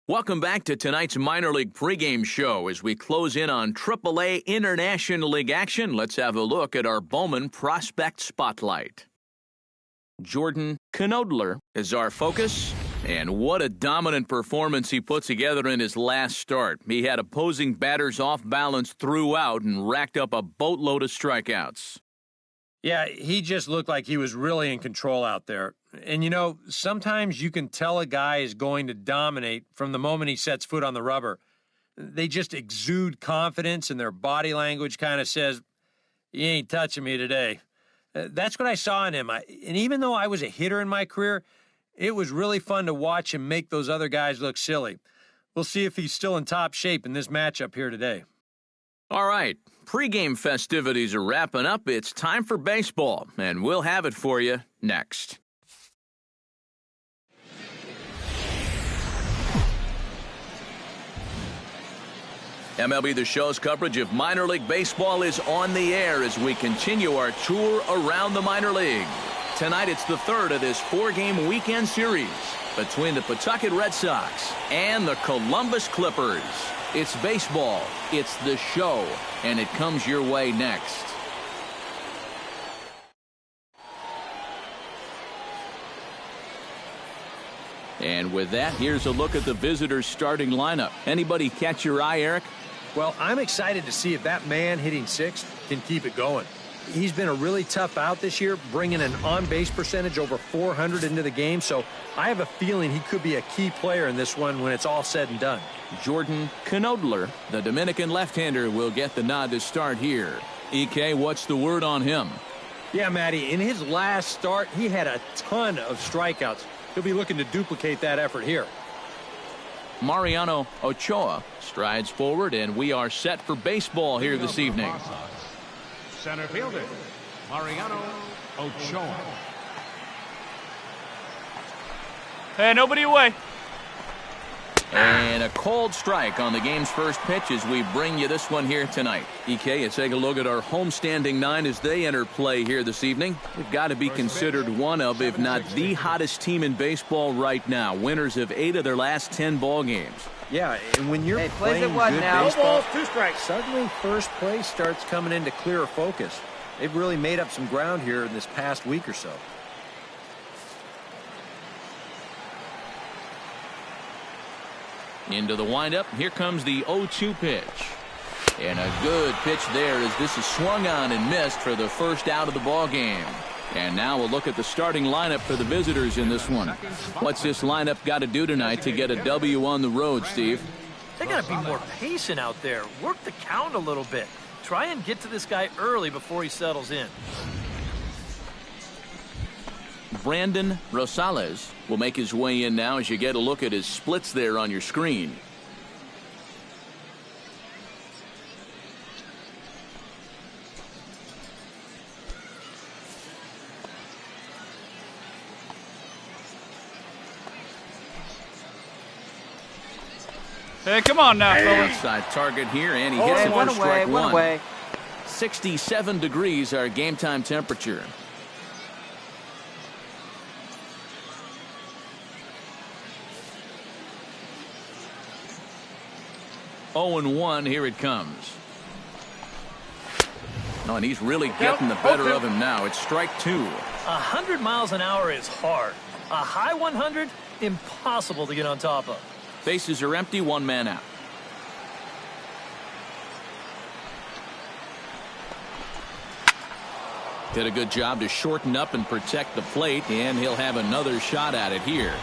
Welcome back to tonight's minor league pregame show. As we close in on AAA International League action, let's have a look at our Bowman Prospect Spotlight. Jordan Knodler is our focus, and what a dominant performance he put together in his last start. He had opposing batters off balance throughout and racked up a boatload of strikeouts. Yeah, he just looked like he was really in control out there. And, you know, sometimes you can tell a guy is going to dominate from the moment he sets foot on the rubber. They just exude confidence, and their body language kind of says, "You ain't touching me today." That's what I saw in him. And even though I was a hitter in my career, it was really fun to watch him make those other guys look silly. We'll see if he's still in top shape in this matchup here today. All right, pregame festivities are wrapping up. It's time for baseball, and we'll have it for you next. MLB The Show's coverage of minor league baseball is on the air as we continue our tour around the minor league. Tonight it's the third of this four-game weekend series between the Pawtucket Red Sox and the Columbus Clippers. It's baseball, it's the show, and it comes your way next. And with that, here's a look at the visitors' starting lineup. Anybody catch your eye, Eric? Well, I'm excited to see if that man hitting sixth can keep it going. He's been a really tough out this year, bringing an on-base percentage over 400 into the game, so I have a feeling he could be a key player in this one when it's all said and done. Jordan Knodler, the Dominican left-hander, will get the nod to start here. EK, what's the word on him? Yeah, Matty, in his last start, he had a ton of strikeouts. He'll be looking to duplicate that effort here. Mariano Ochoa strides forward, and we are set for baseball here this evening. Center fielder, Mariano Ochoa. Hey, nobody away. And a cold strike on the game's first pitch as we bring you this one here tonight. EK, let's take a look at our homestanding nine as they enter play here this evening. They've got to be considered one of, if not the hottest team in baseball right now. Winners of 8 of their last 10 ball games. Yeah, and when you're playing good now. baseball, No balls, 2 strikes. Suddenly first place starts coming into clearer focus. They've really made up some ground here in this past week or so. Into the windup. Here comes the 0-2 pitch. And a good pitch there as this is swung on and missed for the first out of the ball game. And now we'll look at the starting lineup for the visitors in this one. What's this lineup got to do tonight to get a W on the road, Steve? They got to be more patient out there. Work the count a little bit. Try and get to this guy early before he settles in. Brandon Rosales will make his way in now as you get a look at his splits there on your screen. Hey, come on now, fellas. Outside target here, and he hits it for strike one. 67 degrees our game time temperature. Oh, and 1, here it comes. Oh, and he's really getting the better of him now. It's strike 2. 100 miles an hour is hard. A high 100, impossible to get on top of. Bases are empty, 1 man out. Did a good job to shorten up and protect the plate, and he'll have another shot at it here.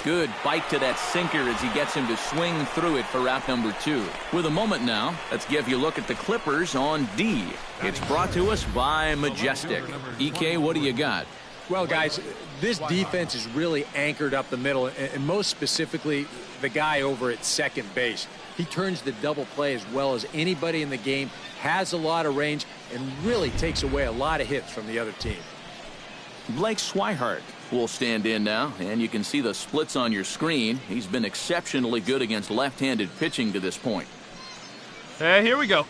Good bite to that sinker as he gets him to swing through it for out number 2. With a moment now, let's give you a look at the Clippers on D. It's brought to us by Majestic. EK, what do you got? Well, guys, this defense is really anchored up the middle, and most specifically, the guy over at second base. He turns the double play as well as anybody in the game, has a lot of range, and really takes away a lot of hits from the other team. Blake Swihart will stand in now, and you can see the splits on your screen. He's been exceptionally good against left-handed pitching to this point. Hey, here we go.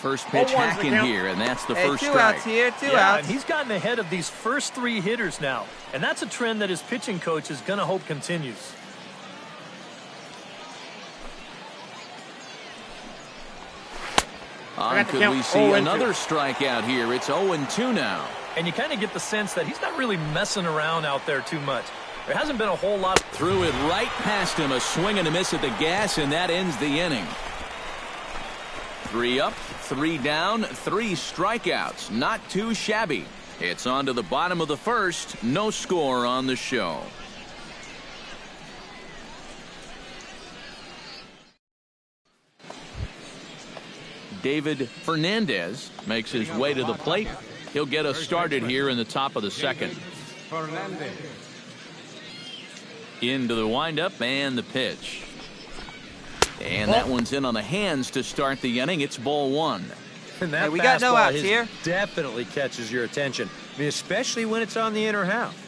First pitch hacking here, and that's the first two strike. outs here, two Yeah, outs. and he's gotten ahead of these first 3 hitters now. And that's a trend that his pitching coach is going to hope continues. Could we see another strikeout here? It's 0-2 now. And you kind of get the sense that he's not really messing around out there too much. There hasn't been a whole lot. Threw it right past him, a swing and a miss at the gas, and that ends the inning. 3 up, 3 down, 3 strikeouts. Not too shabby. It's on to the bottom of the first. No score on the show. David Fernandez makes his way to the plate. He'll get us started here in the top of the second. Into the windup and the pitch. And that one's in on the hands to start the inning. It's ball 1. And that we got no fastball outs here. Definitely catches your attention. I mean, especially when it's on the inner half.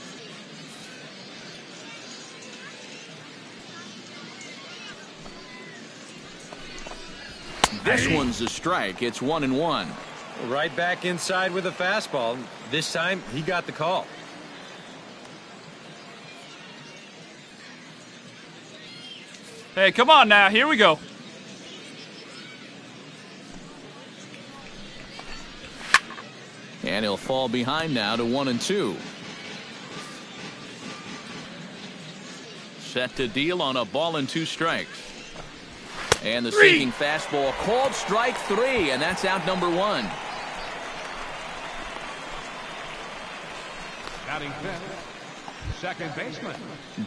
This one's a strike. It's 1-1. Right back inside with a fastball. This time, he got the call. Hey, come on now. Here we go. And he'll fall behind now to 1-2. Set to deal on a ball and 2 strikes. And the sinking fastball called strike 3, and that's out number 1. Batting fifth, second baseman.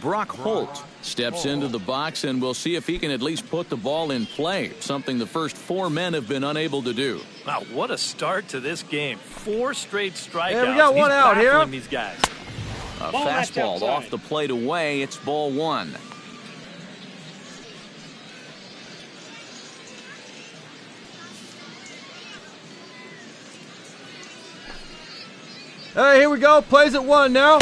Brock Holt steps into the box, and we'll see if he can at least put the ball in play, something the first 4 men have been unable to do. Wow, what a start to this game. 4 straight strikeouts. Yeah, we got one He's out here. baffling these guys. A fastball off the plate away. It's ball 1. Hey, here we go. Plays at 1 now.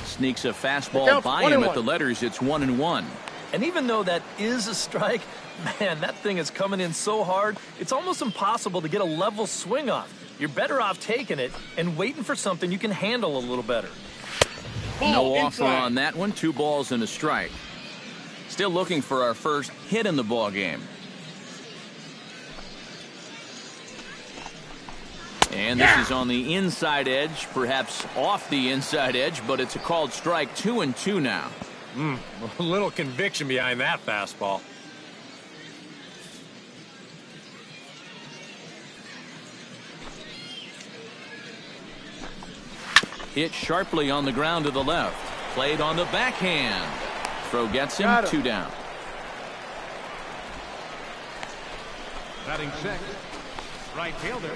Sneaks a fastball by him at the letters. It's 1-1. And even though that is a strike, man, that thing is coming in so hard, it's almost impossible to get a level swing off. You're better off taking it and waiting for something you can handle a little better. No offer on that one. 2 balls and a strike. Still looking for our first hit in the ball game. And this is on the inside edge, perhaps off the inside edge, but it's a called strike. 2-2 now. A little conviction behind that fastball. Hit sharply on the ground to the left. Played on the backhand. Throw gets him. 2 down. Batting sixth, right fielder,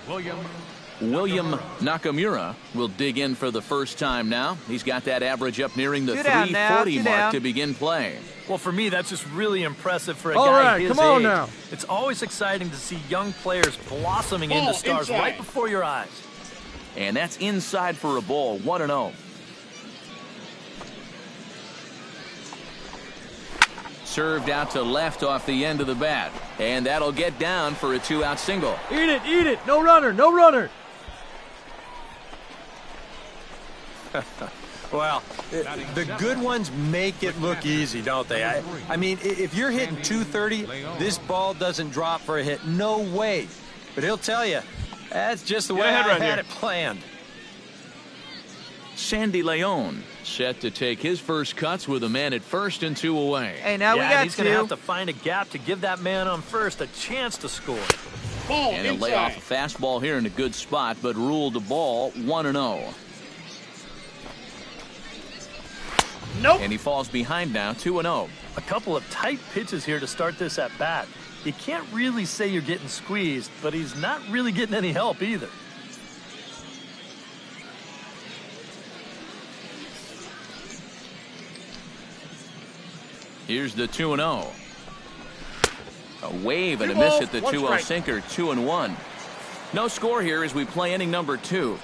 William Nakamura will dig in for the first time now. He's got that average up nearing the 2 down 340 now, 2 mark down. to begin play. Well, for me, that's just really impressive for a All guy right, his come on age. now. It's always exciting to see young players blossoming into stars right before your eyes. And that's inside for a ball. 1-0. Served out to left off the end of the bat. And that'll get down for a 2-out single. Eat it. No runner, no runner. Well, the good ones make it look easy, don't they? I mean, if you're hitting 230, this ball doesn't drop for a hit. No way. But he'll tell you, that's just the way I had it planned. Sandy Leon set to take his first cuts with a man at first and 2 away. Hey, now we got he's going to 2. have to find a gap to give that man on first a chance to score. And he'll lay off a fastball here in a good spot, but ruled the ball 1-0. Nope. And he falls behind now 2-0. A couple of tight pitches here to start this at bat. You can't really say you're getting squeezed, but he's not really getting any help either. Here's the 2-0. A wave and a miss at the 2-0 sinker. 2-1. No score here as we play inning number 2.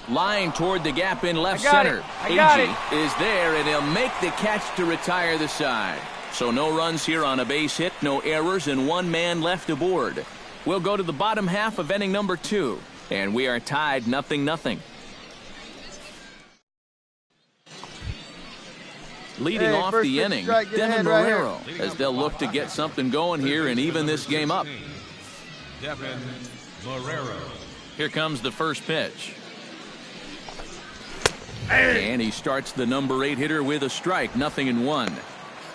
Line toward the gap in left center. I got it. Agee is there, and he'll make the catch to retire the side. So no runs here on a base hit, no errors, and one man left aboard. We'll go to the bottom half of inning number 2, and we are tied 0-0. Leading off the inning, Devin Marrero, as they'll look to get something going here and even this game up. Devin Marrero. Here comes the first pitch. And he starts the number 8 hitter with a strike, 0-1.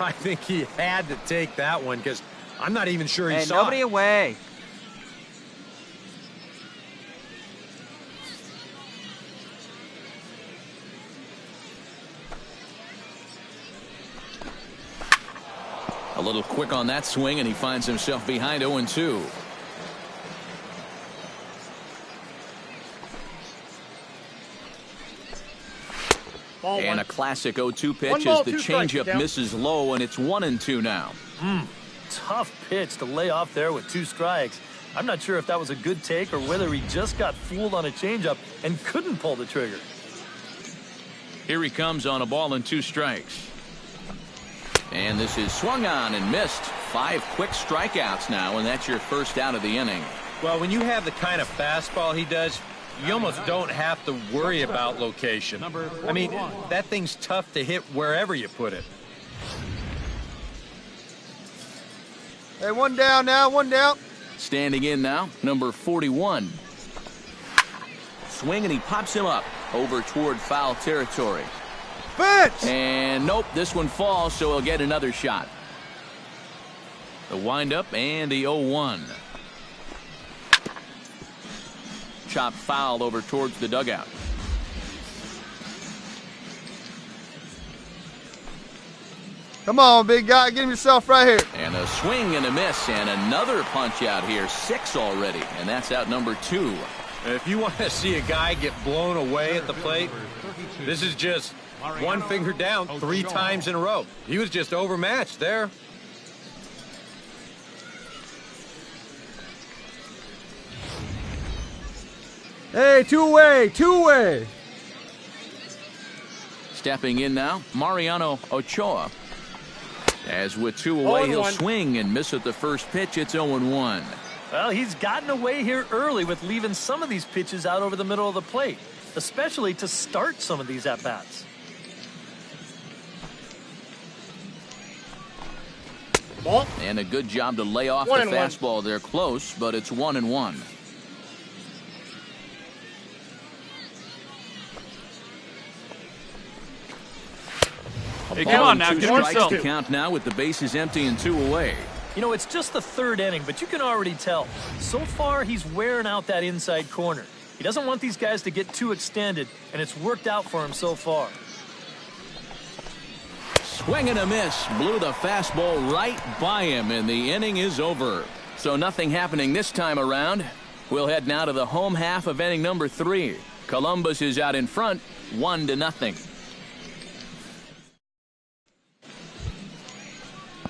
I think he had to take that one because I'm not even sure he Hey, saw nobody it. away. A little quick on that swing, and he finds himself behind 0-2. And a classic 0-2 pitch as the changeup misses low, and it's 1-2 now. Tough pitch to lay off there with 2 strikes. I'm not sure if that was a good take or whether he just got fooled on a changeup and couldn't pull the trigger. Here he comes on a ball and 2 strikes. And this is swung on and missed. 5 quick strikeouts now, and that's your first out of the inning. Well, when you have the kind of fastball he does, you almost don't have to worry about location. I mean, that thing's tough to hit wherever you put it. Hey, 1 down now, 1 down. Standing in now, number 41. Swing, and he pops him up over toward foul territory. Pitch! And nope, this one falls, so he'll get another shot. The windup and the 0-1. Chopped foul over towards the dugout. Come on, big guy, get him yourself right here. And a swing and a miss, and another punch out here. 6 already, and that's out number 2. If you want to see a guy get blown away at the plate, this is just one finger down 3 times in a row. He was just overmatched there. Hey, two-way, two-way. Stepping in now, Mariano Ochoa. As with 2 away, he'll swing and miss at the first pitch. It's 0-1. Well, he's gotten away here early with leaving some of these pitches out over the middle of the plate, especially to start some of these at-bats. And a good job to lay off the fastball. They're close, but it's 1-1. Hey, come on now, Two get strikes yourself. to count now with the bases empty and 2 away. You know, it's just the 3rd inning, but you can already tell. So far, he's wearing out that inside corner. He doesn't want these guys to get too extended, and it's worked out for him so far. Swing and a miss. Blew the fastball right by him, and the inning is over. So nothing happening this time around. We'll head now to the home half of inning number 3. Columbus is out in front, 1-0.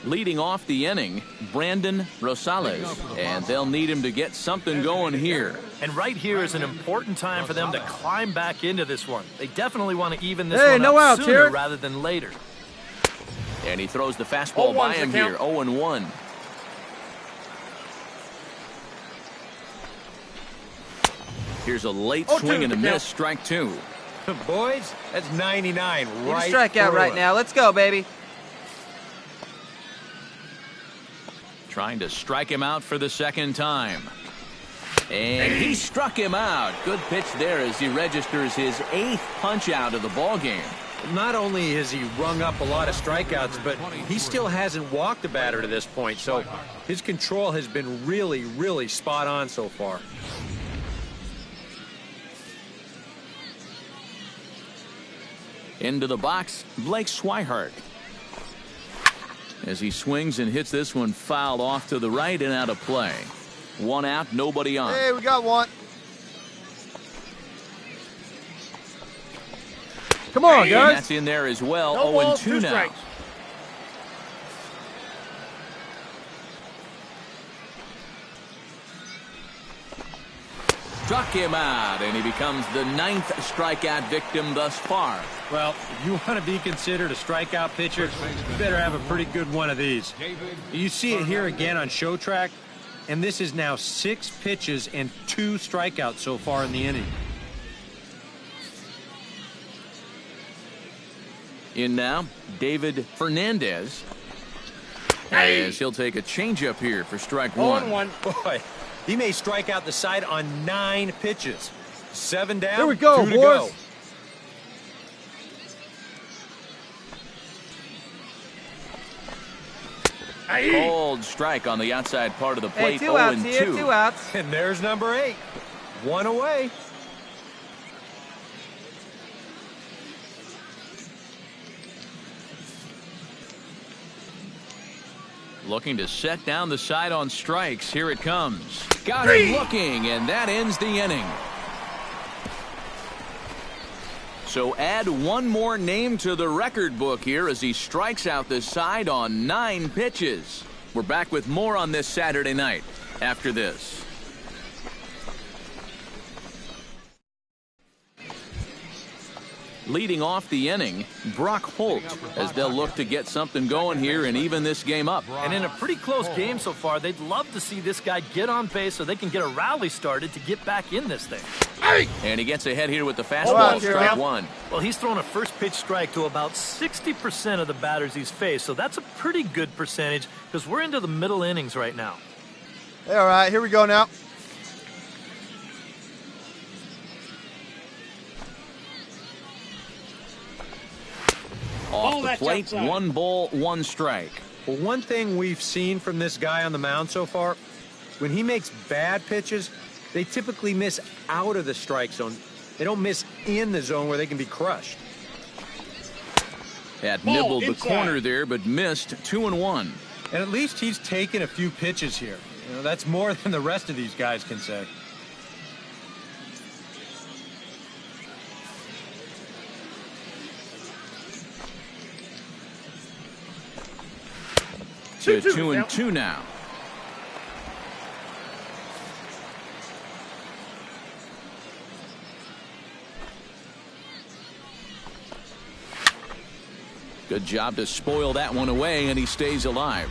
Leading off the inning, Brandon Rosales, and they'll need him to get something going here. And right here is an important time for them to climb back into this one. They definitely want to even this Hey, one no up outs sooner here. rather than later. And he throws the fastball by him here, 0-1. Here's a late swing and a miss, strike 2. Boys, that's 99 You right strike out through right it. now. Let's go, baby. Trying to strike him out for the 2nd time. And he struck him out. Good pitch there as he registers his 8th punch out of the ball game. Not only has he rung up a lot of strikeouts, but he still hasn't walked a batter to this point. So his control has been really, really spot on so far. Into the box, Blake Swihart. As he swings and hits this one foul off to the right and out of play. 1 out, nobody on. Hey, we got 1. Come on, And guys. that's in there as well. 0-2 now. struck him out, and he becomes the 9th strikeout victim thus far. Well, if you want to be considered a strikeout pitcher, you better have a pretty good one of these. You see it here again on Show Track, and this is now 6 pitches and 2 strikeouts so far in the inning. In now, David Fernandez, as he'll take a changeup here for strike one. 0-1. Boy, he may strike out the side on 9 pitches. 7 down, Here we go, 2 to boys. go. Cold strike on the outside part of the plate. Hey, 2 outs 0-2. here, 2 outs. And there's number 8. 1 away. Looking to set down the side on strikes. Here it comes. Got him looking, and that ends the inning. So add one more name to the record book here as he strikes out the side on 9 pitches. We're back with more on this Saturday night after this. Leading off the inning, Brock Holt, as they'll look to get something going here and even this game up. And in a pretty close game so far, they'd love to see this guy get on base so they can get a rally started to get back in this thing. And he gets ahead here with the fastball, strike one. Well, he's thrown a first pitch strike to about 60% of the batters he's faced, so that's a pretty good percentage because we're into the middle innings right now. All right, here we go now. Off the plate, 1 ball, 1 strike. Well, one thing we've seen from this guy on the mound so far, when he makes bad pitches, they typically miss out of the strike zone. They don't miss in the zone where they can be crushed. Had nibbled the corner there, but missed 2-1. And at least he's taken a few pitches here. You know, that's more than the rest of these guys can say. To 2-2 now. Good job to spoil that one away, and he stays alive.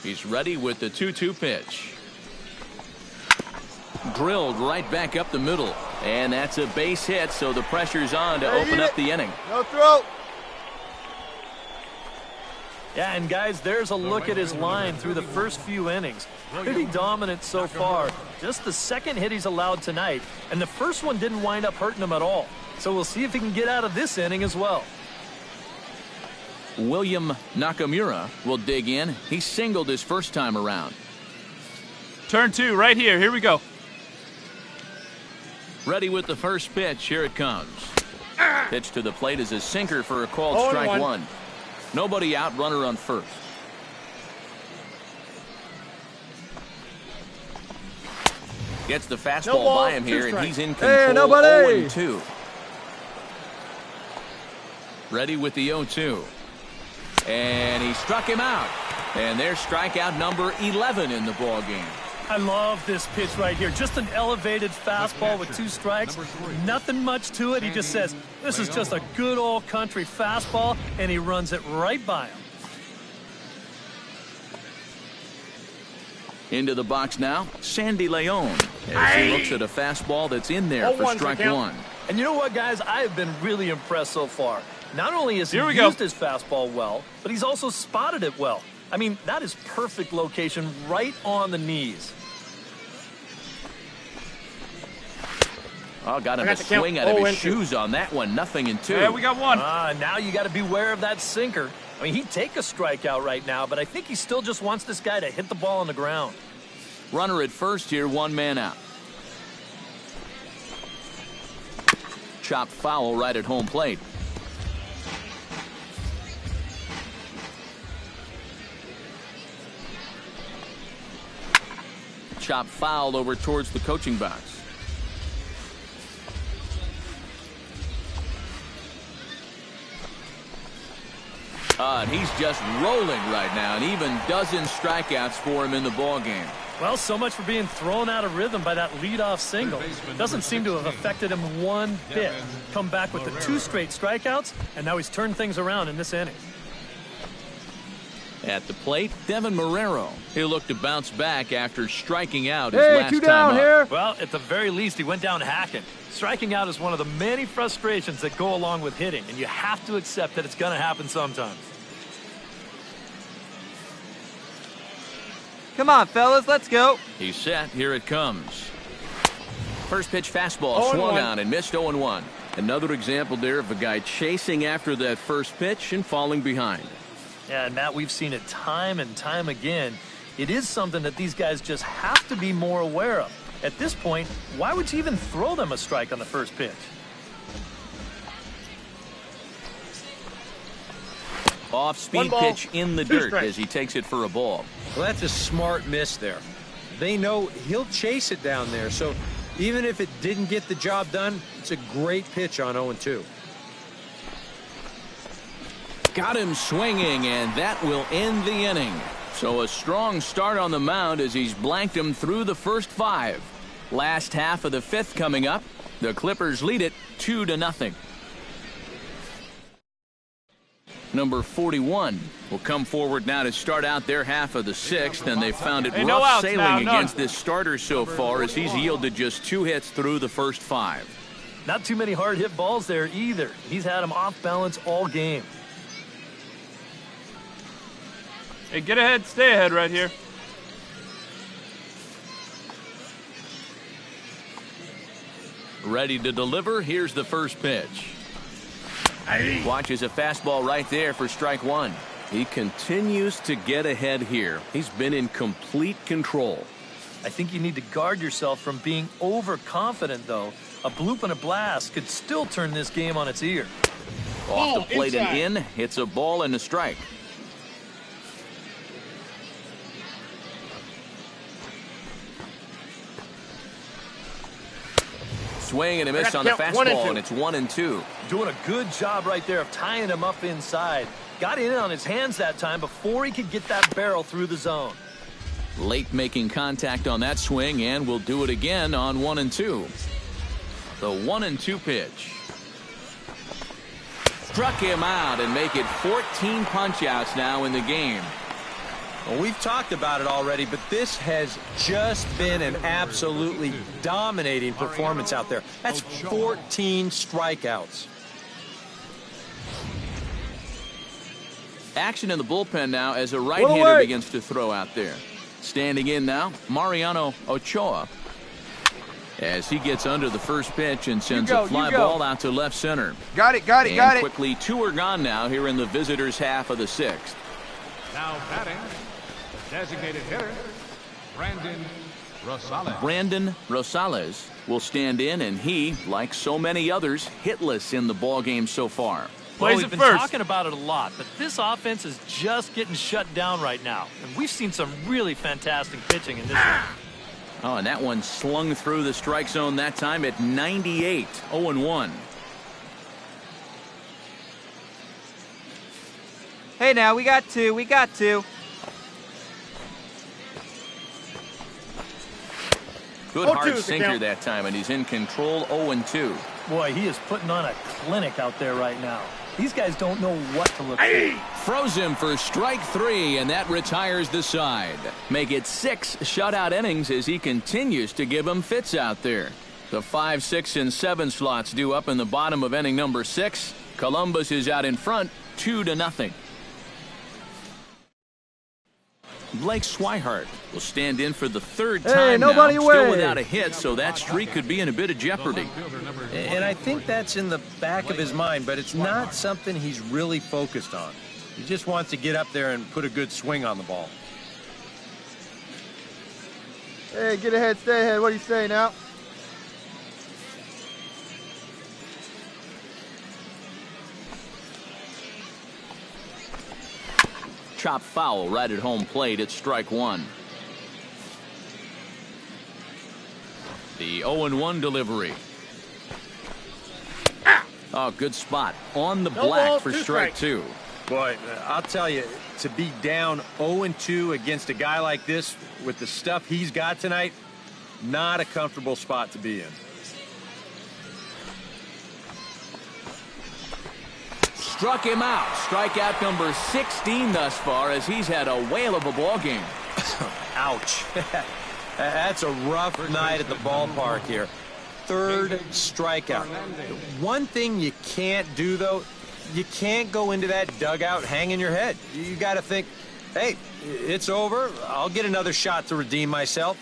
He's ready with the 2-2 pitch. Drilled right back up the middle, and that's a base hit, so the pressure's on to open up the inning. No throw. Yeah, and guys, there's a look at his line through the first few innings. Pretty dominant so far. Just the second hit he's allowed tonight, and the first one didn't wind up hurting him at all. So we'll see if he can get out of this inning as well. William Nakamura will dig in. He singled his first time around. Turn 2 right here. Here we go. Ready with the first pitch. Here it comes. Pitch to the plate is a sinker for a called strike 1. Nobody out, runner on first. Gets the fastball by him here, and he's in control. 0-2. Ready with the 0-2. And he struck him out. And there's strikeout number 11 in the ball game. I love this pitch right here. Just an elevated fastball with 2 strikes. Nothing much to it. He just says, this is just a good old country fastball, and he runs it right by him. Into the box now, Sandy Leon, as he looks at a fastball that's in there for strike 1. And you know what, guys? I have been really impressed so far. Not only has he used his fastball well, but he's also spotted it well. I mean, that is perfect location right on the knees. Oh, got him to swing out of his shoes on that one. 0-2. Yeah, we got one. Now you got to beware of that sinker. I mean, he'd take a strikeout right now, but I think he still just wants this guy to hit the ball on the ground. Runner at first here, 1 man out. Chopped foul right at home plate. Chopped foul over towards the coaching box. And he's just rolling right now, and even dozens strikeouts for him in the ballgame. Well, so much for being thrown out of rhythm by that leadoff single. Doesn't seem to have affected him one bit. Come back with the 2 straight strikeouts, and now he's turned things around in this inning. At the plate, Devin Marrero. He'll look to bounce back after striking out his last time down up. here. Well, at the very least, he went down hacking. Striking out is one of the many frustrations that go along with hitting, and you have to accept that it's going to happen sometimes. Come on, fellas, let's go. He's set. Here it comes. First pitch fastball swung on and missed 0-1. Another example there of a guy chasing after that first pitch and falling behind. Yeah, and Matt, we've seen it time and time again. It is something that these guys just have to be more aware of. At this point, why would you even throw them a strike on the first pitch? Off-speed pitch in the dirt as he takes it for a ball. Well, that's a smart miss there. They know he'll chase it down there, so even if it didn't get the job done, it's a great pitch on 0-2. Got him swinging, and that will end the inning. So a strong start on the mound as he's blanked him through the first 5. Last half of the 5th coming up. The Clippers lead it 2-0. Number 41 will come forward now to start out their half of the 6th, and they've found it rough sailing against this starter so far as he's yielded just 2 hits through the first 5. Not too many hard hit balls there either. He's had them off balance all game. Hey, get ahead, stay ahead right here. Ready to deliver. Here's the first pitch. Watches a fastball right there for strike 1. He continues to get ahead here. He's been in complete control. I think you need to guard yourself from being overconfident, though. A bloop and a blast could still turn this game on its ear. Off the plate and in. Hits a ball and a strike. Swing and a miss on the fastball, and it's 1-2. Doing a good job right there of tying him up inside. Got in on his hands that time before he could get that barrel through the zone. Late making contact on that swing, and will do it again on 1-2. The 1-2 pitch. Struck him out and make it 14 punch-outs now in the game. Well, we've talked about it already, but this has just been an absolutely dominating performance out there. That's 14 strikeouts. Action in the bullpen now as a right-hander begins to throw out there. Standing in now, Mariano Ochoa. As he gets under the first pitch and sends a fly ball out to left center. Got it. And quickly 2 are gone now here in the visitors' half of the 6th. Now batting, designated hitter, Brandon Rosales. Brandon Rosales will stand in, and he, like so many others, hitless in the ballgame so far. Plays we've it been first. talking about it a lot, but this offense is just getting shut down right now. And we've seen some really fantastic pitching in this one. Oh, and that one slung through the strike zone that time at 98, 0-1. Hey, now, we got two. Good hard sinker that time, and he's in control 0-2. Boy, he is putting on a clinic out there right now. These guys don't know what to look for. Throws him for strike 3, and that retires the side. Make it 6 shutout innings as he continues to give him fits out there. The 5, 6, and 7 slots due up in the bottom of inning number 6. Columbus is out in front, 2-0. Blake Swihart will stand in for the 3rd time now, still without a hit, so that streak could be in a bit of jeopardy. And I think that's in the back of his mind, but it's not something he's really focused on. He just wants to get up there and put a good swing on the ball. Hey, get ahead, stay ahead. What do you say now? Chop foul right at home plate. It's strike 1. The 0-1 delivery. Oh, good spot on the black for strike 2. Boy, I'll tell you, to be down 0-2 against a guy like this with the stuff he's got tonight, not a comfortable spot to be in. Struck him out. Strikeout number 16 thus far as he's had a whale of a ball game. Ouch. That's a rough night at the ballpark here. Third strikeout. One thing you can't do, though, you can't go into that dugout hanging your head. You got to think, hey, it's over. I'll get another shot to redeem myself.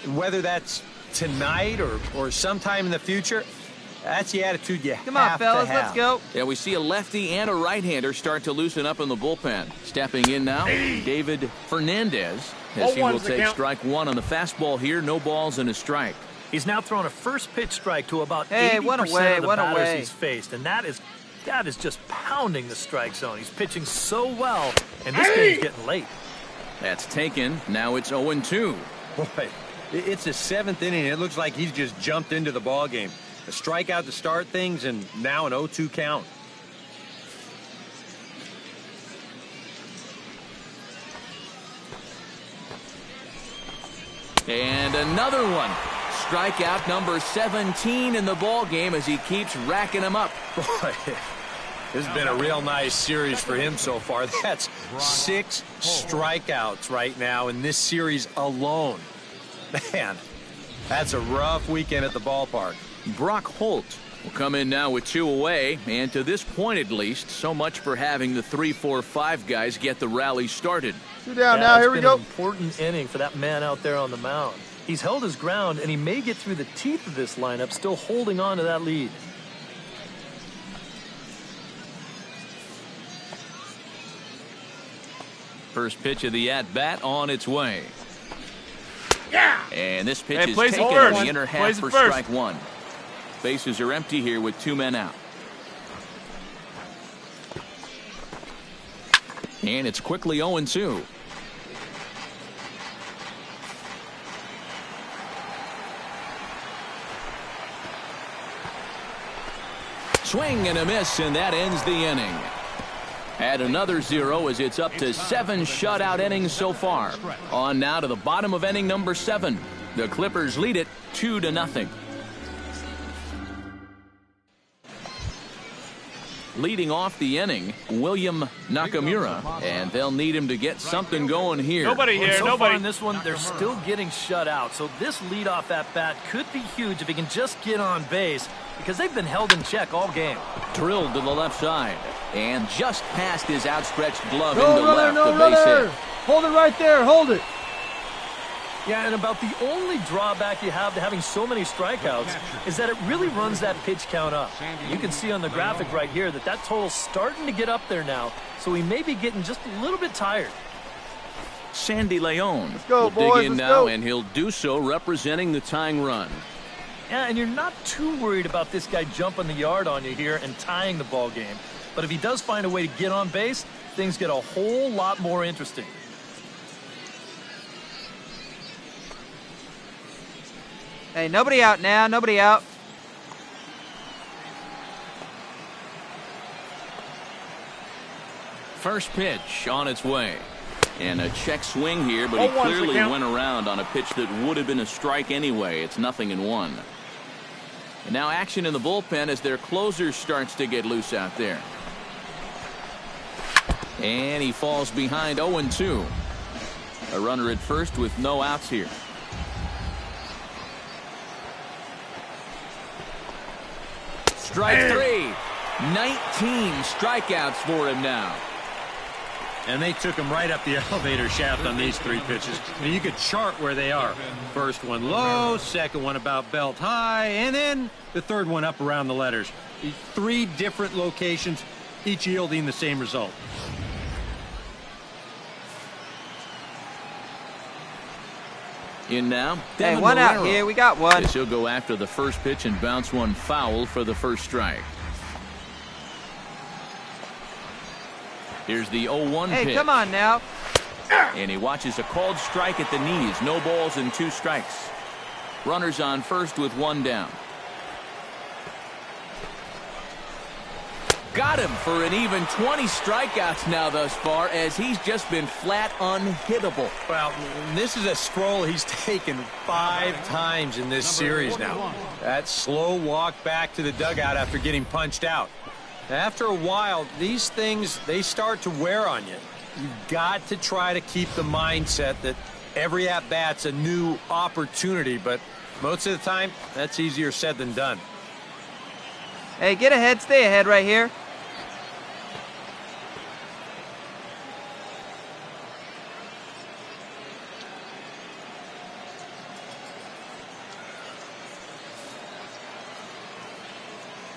And whether that's tonight or sometime in the future, that's the attitude you Come on, have fellas, to have. let's go. Yeah, we see a lefty and a right-hander start to loosen up in the bullpen. Stepping in now, David Fernandez, as he will take strike one on the fastball here. No balls and a strike. He's now thrown a first pitch strike to about 80% one of the away, one batters away. he's faced, and that is just pounding the strike zone. He's pitching so well, and this game's getting late. That's taken. Now it's 0-2. Boy, it's the seventh inning. It looks like he's just jumped into the ball game. A strikeout to start things, and now an 0-2 count. And another one. Strikeout number 17 in the ball game as he keeps racking them up. Boy, this has been a real nice series for him so far. That's 6 strikeouts right now in this series alone. Man, that's a rough weekend at the ballpark. Brock Holt will come in now with 2 away, and to this point at least, so much for having the 3-4-5 guys get the rally started. 2 down now, here we It's go. been an important inning for that man out there on the mound. He's held his ground, and he may get through the teeth of this lineup, still holding on to that lead. First pitch of the at-bat on its way. Yeah! And this pitch is plays it taken first. in the inner half Plays it for first. strike one. Bases are empty here with 2 men out. And it's quickly 0-2. Swing and a miss, and that ends the inning. Add another 0 as it's up to 7 shutout innings so far. On now to the bottom of inning number 7. The Clippers lead it 2-0. Leading off the inning, William Nakamura, and they'll need him to get something going here. Nobody here, So far nobody. in this one, they're still getting shut out. So this leadoff at bat could be huge if he can just get on base, because they've been held in check all game. Drilled to the left side, and just past his outstretched glove No into runner, left, no the base runner. hit. Hold it right there, hold it. Yeah, and about the only drawback you have to having so many strikeouts is that it really runs that pitch count up. You can see on the graphic right here that total's starting to get up there now, so he may be getting just a little bit tired. Sandy Leon go, will boys, dig in let's now, go. and he'll do so representing the tying run. Yeah, and you're not too worried about this guy jumping the yard on you here and tying the ball game. But if he does find a way to get on base, things get a whole lot more interesting. Hey, nobody out now, nobody out. First pitch on its way. And a check swing here, but he 0-1's the clearly count. went around on a pitch that would have been a strike anyway. It's 0-1. And now action in the bullpen as their closer starts to get loose out there. And he falls behind 0-2. A runner at first with no outs here. Strike 3. 19 strikeouts for him now. And they took him right up the elevator shaft on these 3 pitches. I mean, you could chart where they are. First one low, second one about belt high, and then the third one up around the letters. 3 different locations, each yielding the same result. In now, Hey, Devin one out Marrero. here, we got one. Yes, he'll go after the first pitch and bounce one foul for the first strike. Here's the 0-1 Hey, pitch. come on now. And he watches a called strike at the knees. No balls and 2 strikes. Runners on first with 1 down. Got him for an even 20 strikeouts now thus far, as he's just been flat unhittable. Well, this is a stroll he's taken 5 times in this series now. That slow walk back to the dugout after getting punched out. After a while, these things, they start to wear on you. You've got to try to keep the mindset that every at-bat's a new opportunity, but most of the time, that's easier said than done. Hey, get ahead, stay ahead right here.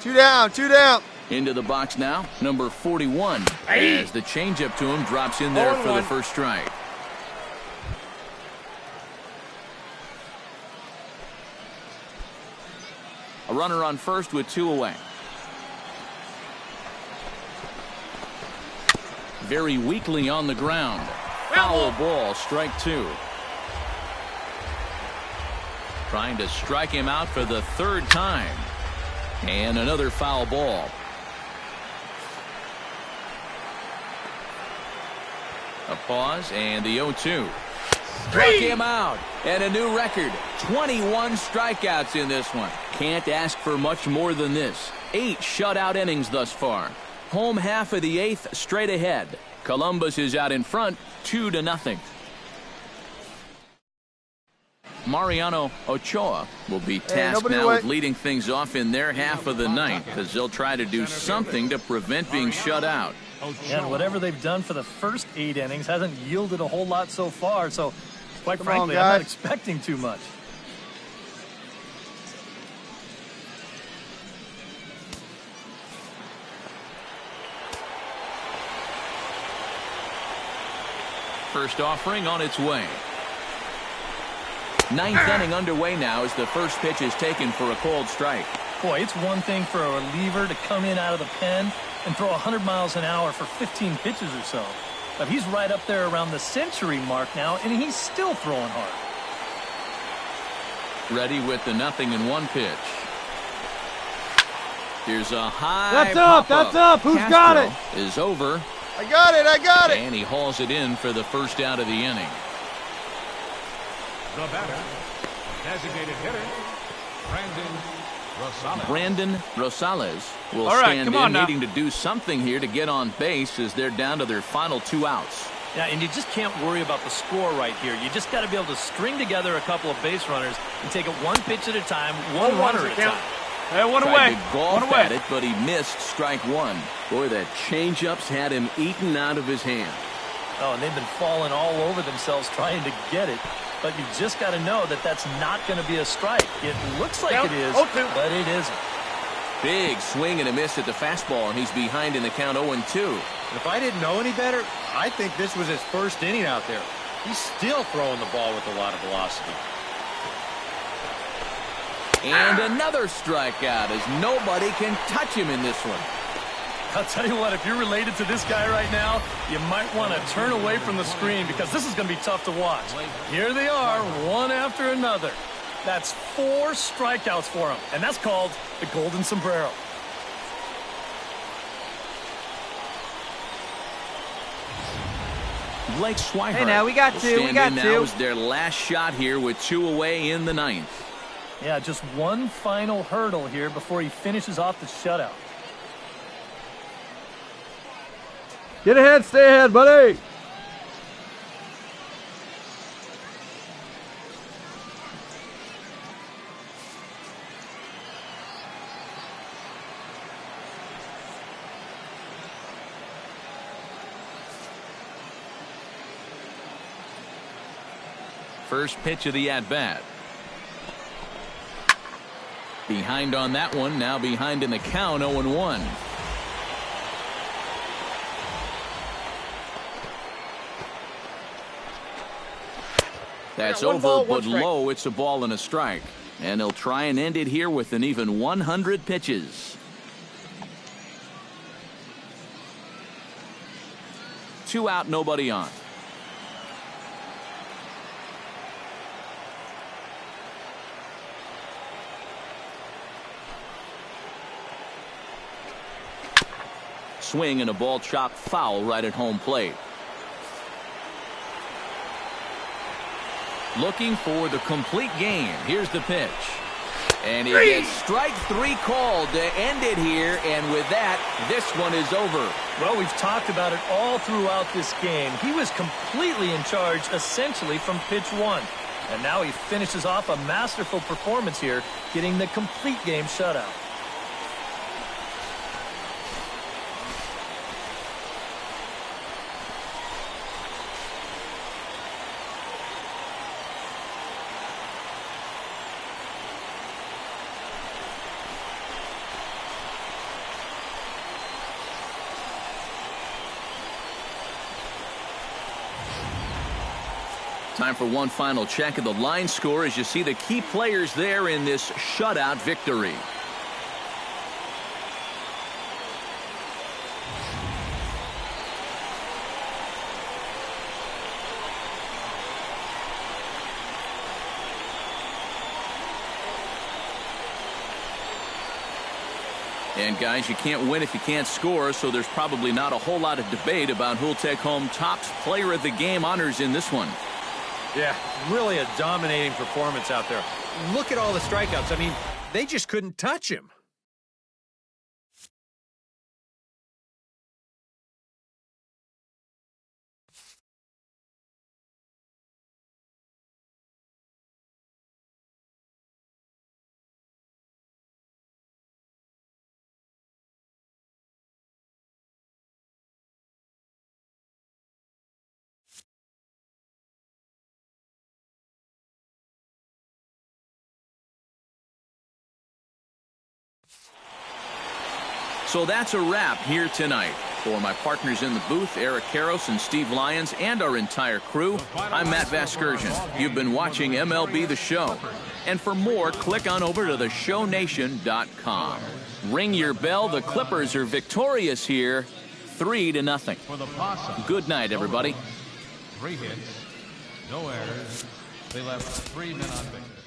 Two down, two down. Into the box now, number 41. As the changeup to him drops in there for the first strike. A runner on first with 2 away. Very weakly on the ground. Foul ball, strike 2. Trying to strike him out for the 3rd time. And another foul ball. A pause and the 0-2. Struck him out. And a new record. 21 strikeouts in this one. Can't ask for much more than this. 8 shutout innings thus far. Home half of the 8th straight ahead. Columbus is out in front 2-0. Mariano Ochoa will be tasked now with leading things off in their half of the 9th, as they'll try to do something to prevent being shut out. And whatever they've done for the first 8 innings hasn't yielded a whole lot so far, so quite frankly, I'm not expecting too much. First offering on its way. 9th inning underway now as the first pitch is taken for a called strike. Boy, it's one thing for a reliever to come in out of the pen and throw 100 miles an hour for 15 pitches or so. But he's right up there around the century mark now, and he's still throwing hard. Ready with the 0-1 pitch. Here's a high That's up, that's up. Who's got it? Is over. I got it, I got it. And he hauls it in for the first out of the inning. The batter, designated hitter, Brandon Rosales will All right, stand in, needing to do something here to get on base as they're down to their final 2 outs. Yeah, and you just can't worry about the score right here. You just got to be able to string together a couple of base runners and take it one pitch at a time, one runner at a time. Hey, one Tried away. to golf One away. at it, but he missed strike 1. Boy, that changeup's had him eaten out of his hand. Oh, and they've been falling all over themselves trying to get it. But you just got to know that that's not going to be a strike. It looks like it is, but it isn't. Big swing and a miss at the fastball, and he's behind in the count 0-2. If I didn't know any better, I think this was his first inning out there. He's still throwing the ball with a lot of velocity. And another strikeout as nobody can touch him in this one. I'll tell you what, if you're related to this guy right now, you might want to turn away from the screen because this is going to be tough to watch. Here they are, one after another. That's 4 strikeouts for him, and that's called the Golden Sombrero. Blake Swihart. Hey, now we got 2. We got 2. Now is their last shot here with 2 away in the 9th. Yeah, just one final hurdle here before he finishes off the shutout. Get ahead, stay ahead, buddy. First pitch of the at-bat. Behind on that one, now behind in the count, 0-1. That's over, but low. It's a ball and a strike. And they'll try and end it here with an even 100 pitches. 2 out, nobody on. Swing and a ball chopped foul right at home plate. Looking for the complete game. Here's the pitch. And he gets strike 3 called to end it here, and with that, this one is over. Well, we've talked about it all throughout this game. He was completely in charge, essentially, from pitch 1. And now he finishes off a masterful performance here, getting the complete game shutout. Time for one final check of the line score as you see the key players there in this shutout victory. And guys, you can't win if you can't score, so there's probably not a whole lot of debate about who'll take home top player of the game honors in this one. Yeah, really a dominating performance out there. Look at all the strikeouts. I mean, they just couldn't touch him. So that's a wrap here tonight. For my partners in the booth, Eric Karros and Steve Lyons, and our entire crew, I'm Matt Vasgersian. You've been watching MLB The Show. And for more, click on over to theshownation.com. Ring your bell. The Clippers are victorious here, 3-0. Good night, everybody. 3 hits, no errors. They left 3 men on base.